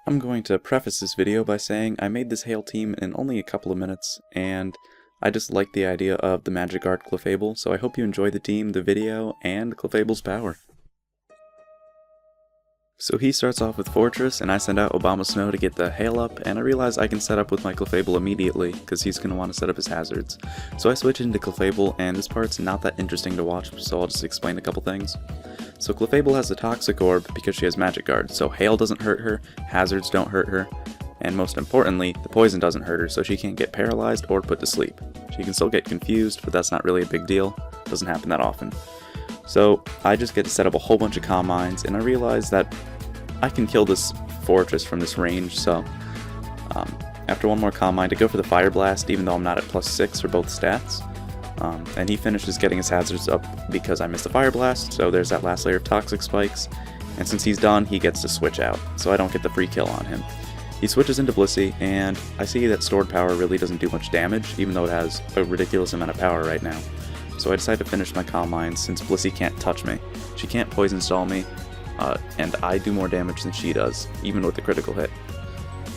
I'm going to preface this video by saying I made this Hail team in only a couple of minutes, and I just like the idea of the magic art Clefable, so I hope you enjoy the team, the video, and Clefable's power. So he starts off with Fortress, and I send out Obama Snow to get the Hail up, and I realize I can set up with my Clefable immediately, because he's going to want to set up his hazards. So I switch into Clefable, and this part's not that interesting to watch, so I'll just explain a couple things. So Clefable has the Toxic Orb because she has Magic Guard, so Hail doesn't hurt her, hazards don't hurt her, and most importantly, the poison doesn't hurt her, so she can't get paralyzed or put to sleep. She can still get confused, but that's not really a big deal, doesn't happen that often. So I just get to set up a whole bunch of Calm Minds, and I realize that I can kill this Fortress from this range, so after one more Calm Mind, I go for the Fire Blast, even though I'm not at +6 for both stats. And he finishes getting his hazards up because I missed the Fire Blast, so there's that last layer of Toxic Spikes, and since he's done, he gets to switch out, so I don't get the free kill on him. He switches into Blissey, and I see that Stored Power really doesn't do much damage, even though it has a ridiculous amount of power right now. So I decide to finish my Calm Mind since Blissey can't touch me. She can't Poison Stall me, and I do more damage than she does, even with the critical hit.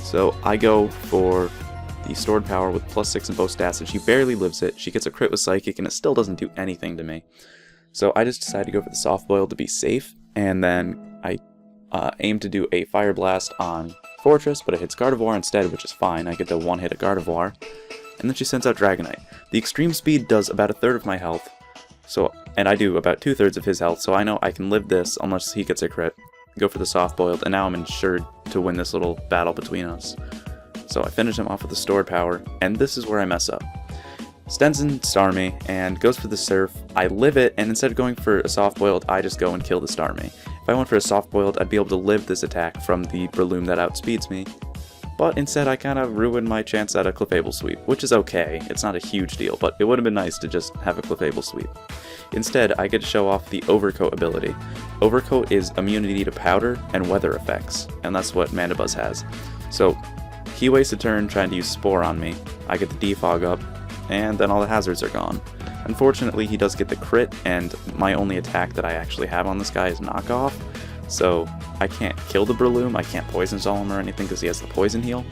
So I go for the Stored Power with +6 in both stats, and she barely lives it. She gets a crit with Psychic, and it still doesn't do anything to me. So I just decide to go for the Soft Boil to be safe, and then I aim to do a Fire Blast on Fortress, but it hits Gardevoir instead, which is fine. I get to one-hit a Gardevoir, and then she sends out Dragonite. The Extreme Speed does about 1/3 of my health, and I do about 2/3 of his health, so I know I can live this unless he gets a crit. Go for the Soft Boiled, and now I'm insured to win this little battle between us. So I finish him off with the Stored Power, and this is where I mess up. Stenson Starmie and goes for the Surf. I live it, and instead of going for a Soft Boiled, I just go and kill the Starmie. If I went for a Soft Boiled, I'd be able to live this attack from the Breloom that outspeeds me. But instead, I kind of ruined my chance at a Clefable sweep, which is okay. It's not a huge deal, but it would have been nice to just have a Clefable sweep. Instead, I get to show off the Overcoat ability. Overcoat is immunity to powder and weather effects, and that's what Mandibuzz has. So he wastes a turn trying to use Spore on me. I get the Defog up, and then all the hazards are gone. Unfortunately, he does get the crit, and my only attack that I actually have on this guy is Knockoff, so I can't kill the Breloom, I can't Poison Stall him or anything because he has the Poison Heal.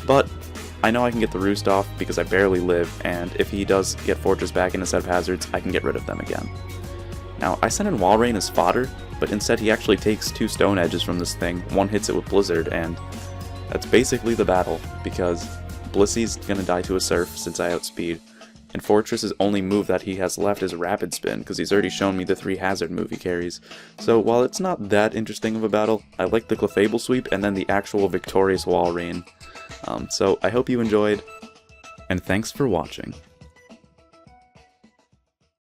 But I know I can get the Roost off because I barely live, and if he does get Fortress back in a set of hazards, I can get rid of them again. Now, I sent in Walrein as fodder, but instead he actually takes 2 Stone Edges from this thing, one hits it with Blizzard, and that's basically the battle, because Blissey's gonna die to a Surf since I outspeed, and Fortress's only move that he has left is Rapid Spin, because he's already shown me the 3 hazard move he carries. So while it's not that interesting of a battle, I like the Clefable sweep and then the actual victorious Walrein. So I hope you enjoyed, and thanks for watching.